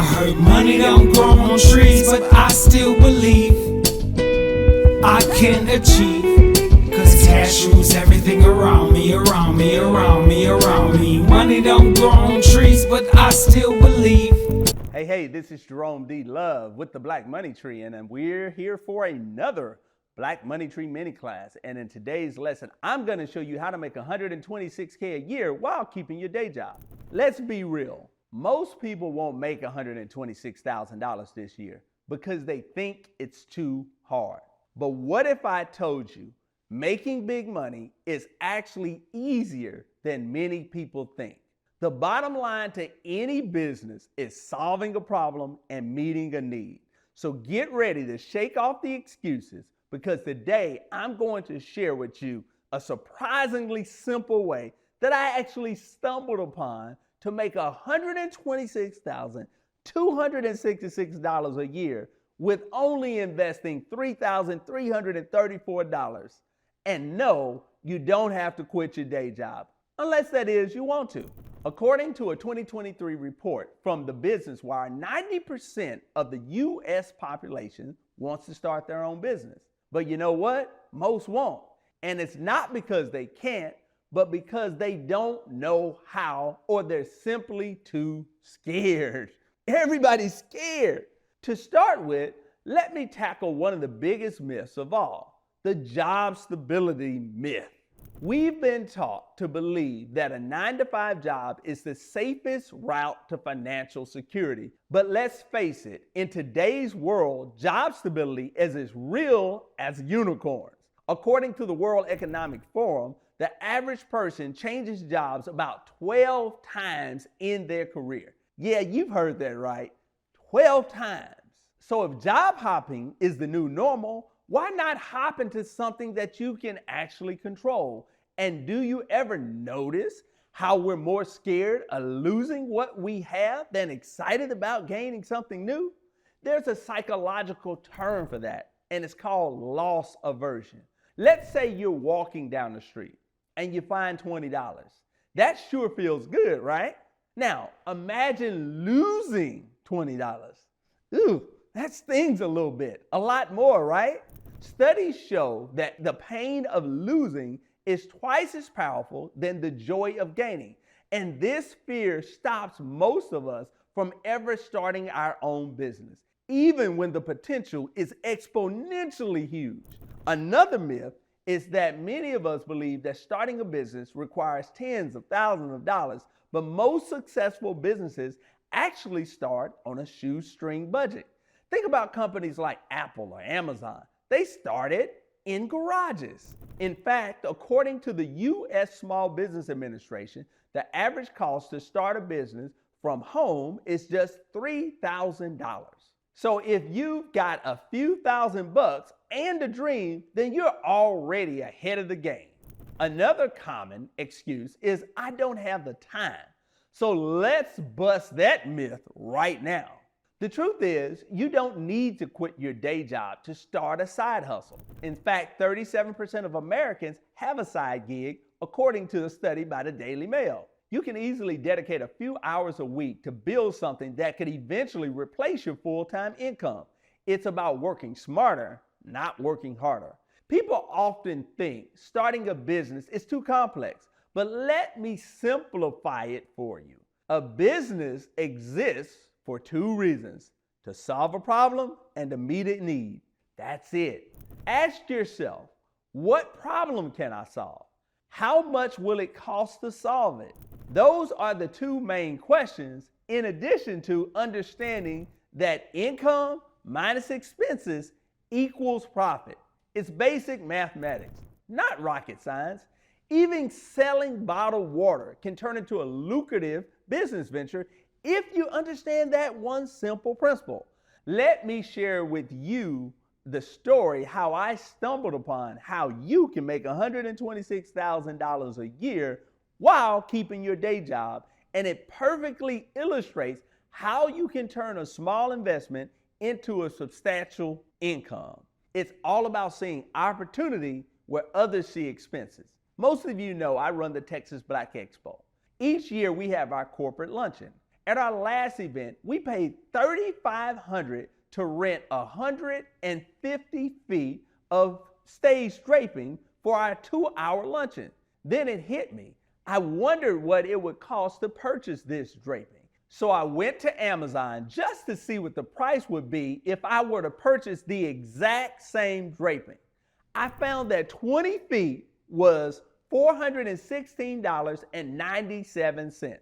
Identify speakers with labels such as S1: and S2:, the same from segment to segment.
S1: I heard money don't grow on trees, but I still believe I can achieve. Cause cash rules everything around me, around me, around me, around me. Money don't grow on trees, but I still believe.
S2: Hey, this is Jerome D. Love with the Black Money Tree, and we're here for another Black Money Tree mini class. And in today's lesson, I'm gonna show you how to make $126K a year while keeping your day job. Let's be real. Most people won't make $126,000 this year because they think it's too hard. But what if I told you making big money is actually easier than many people think? The bottom line to any business is solving a problem and meeting a need. So get ready to shake off the excuses, because today I'm going to share with you a surprisingly simple way that I actually stumbled upon to make $126,266 a year with only investing $3,334. And no, you don't have to quit your day job, unless that is you want to. According to a 2023 report from the Business Wire, 90% of the U.S. population wants to start their own business. But you know what? Most won't. And it's not because they can't, but because they don't know how, or they're simply too scared. Everybody's scared. To start with, let me tackle one of the biggest myths of all, the job stability myth. We've been taught to believe that a 9-to-5 job is the safest route to financial security. But let's face it, in today's world, job stability is as real as unicorns. According to the World Economic Forum, the average person changes jobs about 12 times in their career. Yeah, you've heard that right, 12 times. So if job hopping is the new normal, why not hop into something that you can actually control? And do you ever notice how we're more scared of losing what we have than excited about gaining something new? There's a psychological term for that, and it's called loss aversion. Let's say you're walking down the street and you find $20. That sure feels good, right? Now, imagine losing $20. Ooh, that stings a little bit, a lot more, right? Studies show that the pain of losing is twice as powerful than the joy of gaining. And this fear stops most of us from ever starting our own business, even when the potential is exponentially huge. Another myth is that many of us believe that starting a business requires tens of thousands of dollars, but most successful businesses actually start on a shoestring budget. Think about companies like Apple or Amazon. They started in garages. In fact, according to the U.S. Small Business Administration, the average cost to start a business from home is just $3,000. So if you've got a few $1,000 and a dream, then you're already ahead of the game. Another common excuse is, I don't have the time. So let's bust that myth right now. The truth is, you don't need to quit your day job to start a side hustle. In fact, 37% of Americans have a side gig, according to a study by the Daily Mail. You can easily dedicate a few hours a week to build something that could eventually replace your full-time income. It's about working smarter, not working harder. People often think starting a business is too complex, but let me simplify it for you. A business exists for two reasons: to solve a problem and to meet a need. That's it. Ask yourself, what problem can I solve? How much will it cost to solve it? Those are the two main questions, in addition to understanding that income minus expenses equals profit. It's basic mathematics, not rocket science. Even selling bottled water can turn into a lucrative business venture if you understand that one simple principle. Let me share with you the story how I stumbled upon how you can make $126,000 a year while keeping your day job, and it perfectly illustrates how you can turn a small investment into a substantial income. It's all about seeing opportunity where others see expenses. Most of you know I run the Texas Black Expo. Each year we have our corporate luncheon, At our last event, we paid $3,500 to rent 150 feet of stage draping for our 2-hour luncheon. Then it hit me. I wondered what it would cost to purchase this draping. So I went to Amazon just to see what the price would be if I were to purchase the exact same draping. I found that 20 feet was $416.97.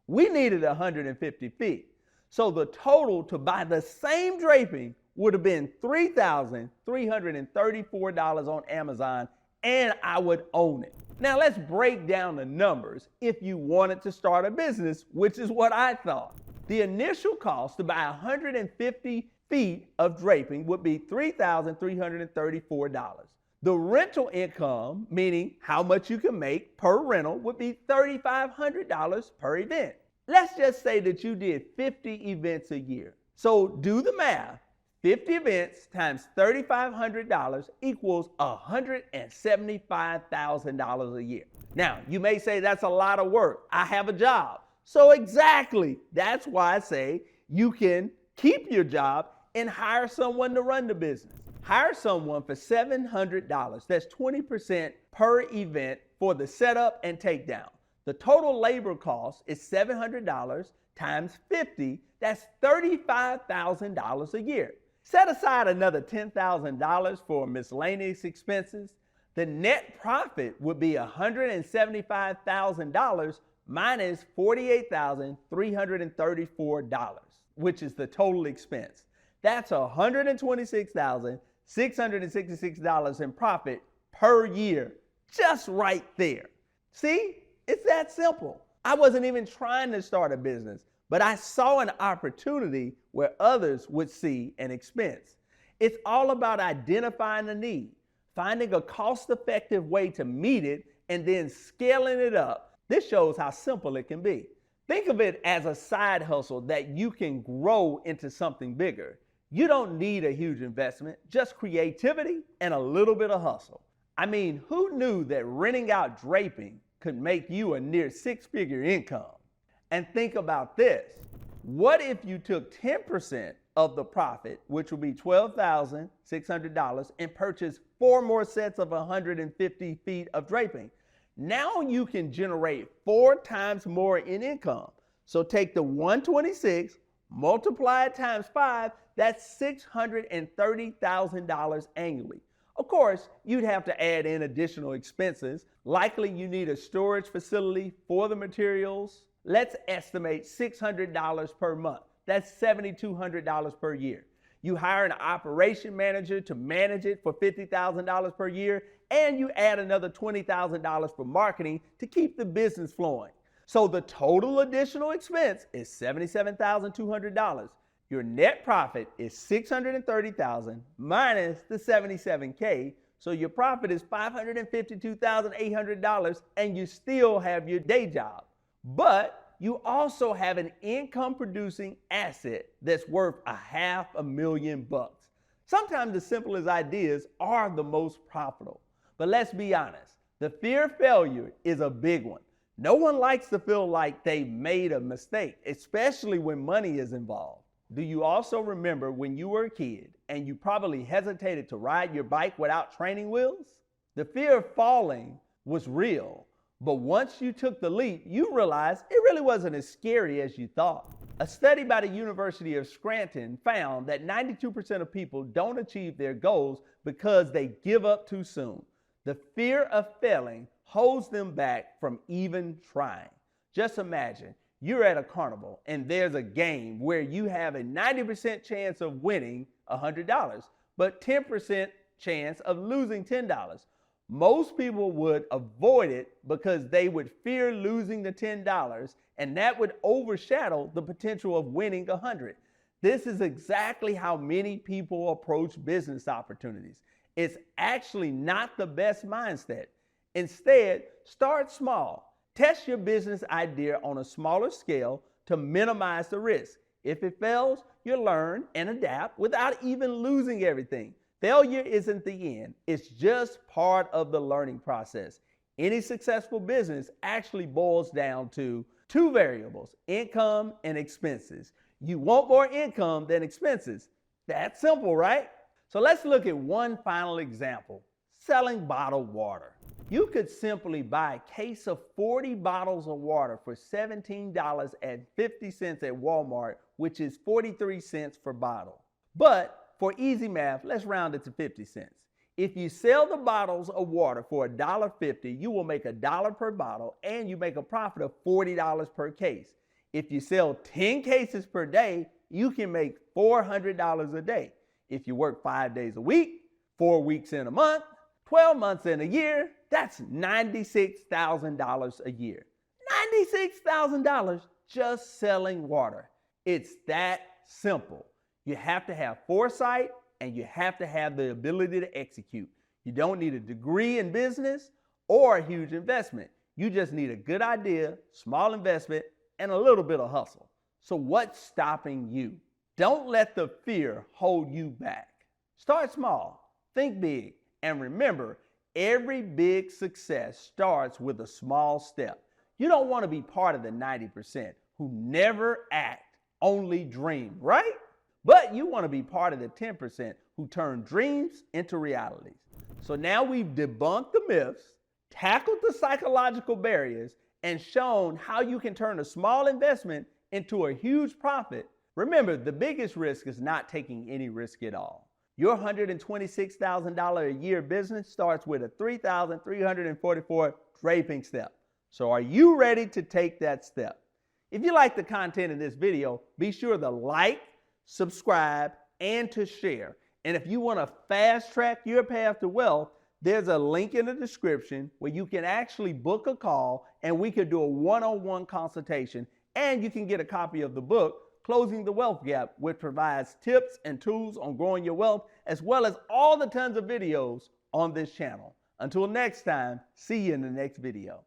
S2: We needed 150 feet. So the total to buy the same draping would have been $3,334 on Amazon, and I would own it. Now let's break down the numbers if you wanted to start a business, which is what I thought. The initial cost to buy 150 feet of draping would be $3,334. The rental income, meaning how much you can make per rental, would be $3,500 per event. Let's just say that you did 50 events a year. So do the math. 50 events times $3,500 equals $175,000 a year. Now, you may say that's a lot of work. I have a job. So exactly, that's why I say you can keep your job and hire someone to run the business. Hire someone for $700. That's 20% per event for the setup and takedown. The total labor cost is $700 times 50. That's $35,000 a year. Set aside another $10,000 for miscellaneous expenses. The net profit would be $175,000 minus $48,334, which is the total expense. That's $126,666 in profit per year, just right there. See, it's that simple. I wasn't even trying to start a business, but I saw an opportunity where others would see an expense. It's all about identifying a need, finding a cost-effective way to meet it, and then scaling it up. This shows how simple it can be. Think of it as a side hustle that you can grow into something bigger. You don't need a huge investment, just creativity and a little bit of hustle. I mean, who knew that renting out draping could make you a near six-figure income? And think about this. What if you took 10% of the profit, which would be $12,600, and purchased 4 more sets of 150 feet of draping? Now you can generate 4 times more in income. So take the 126, multiply it times 5, that's $630,000 annually. Of course, you'd have to add in additional expenses. Likely you need a storage facility for the materials. Let's estimate $600 per month. That's $7,200 per year. You hire an operation manager to manage it for $50,000 per year, and you add another $20,000 for marketing to keep the business flowing. So the total additional expense is $77,200. Your net profit is $630,000 minus the $77K, so your profit is $552,800, and you still have your day job. But you also have an income-producing asset that's worth $500,000. Sometimes the simplest ideas are the most profitable. But let's be honest, the fear of failure is a big one. No one likes to feel like they made a mistake, especially when money is involved. Do you also remember when you were a kid and you probably hesitated to ride your bike without training wheels? The fear of falling was real, but once you took the leap, you realized it really wasn't as scary as you thought. A study by the University of Scranton found that 92% of people don't achieve their goals because they give up too soon. The fear of failing holds them back from even trying. Just imagine you're at a carnival and there's a game where you have a 90% chance of winning $100, but 10% chance of losing $10. Most people would avoid it because they would fear losing the $10, and that would overshadow the potential of winning $100. This is exactly how many people approach business opportunities. It's actually not the best mindset. Instead, start small. Test your business idea on a smaller scale to minimize the risk. If it fails, you'll learn and adapt without even losing everything. Failure isn't the end. It's just part of the learning process. Any successful business actually boils down to Two variables, income and expenses. You want more income than expenses. That's simple, right? So let's look at one final example, selling bottled water. You could simply buy a case of 40 bottles of water for $17.50 at Walmart, which is 43 cents per bottle. But for easy math, let's round it to 50 cents. If you sell the bottles of water for $1.50, you will make $1 per bottle and you make a profit of $40 per case. If you sell 10 cases per day, you can make $400 a day. If you work 5 days a week, 4 weeks in a month, 12 months in a year, that's $96,000 a year. $96,000 just selling water. It's that simple. You have to have foresight and you have to have the ability to execute. You don't need a degree in business or a huge investment. You just need a good idea, small investment, and a little bit of hustle. So what's stopping you? Don't let the fear hold you back. Start small, think big, and remember, every big success starts with a small step. You don't want to be part of the 90% who never act, only dream, right? But you want to be part of the 10% who turn dreams into realities. So now we've debunked the myths, tackled the psychological barriers, and shown how you can turn a small investment into a huge profit. Remember, the biggest risk is not taking any risk at all. Your $126,000 a year business starts with a 3,344 draping step. So are you ready to take that step? If you like the content in this video, be sure to like, subscribe, and to share. And if you want to fast track your path to wealth, there's a link in the description where you can actually book a call and we can do a one-on-one consultation, and you can get a copy of the book, Closing the Wealth Gap, which provides tips and tools on growing your wealth, as well as all the tons of videos on this channel. Until next time, see you in the next video.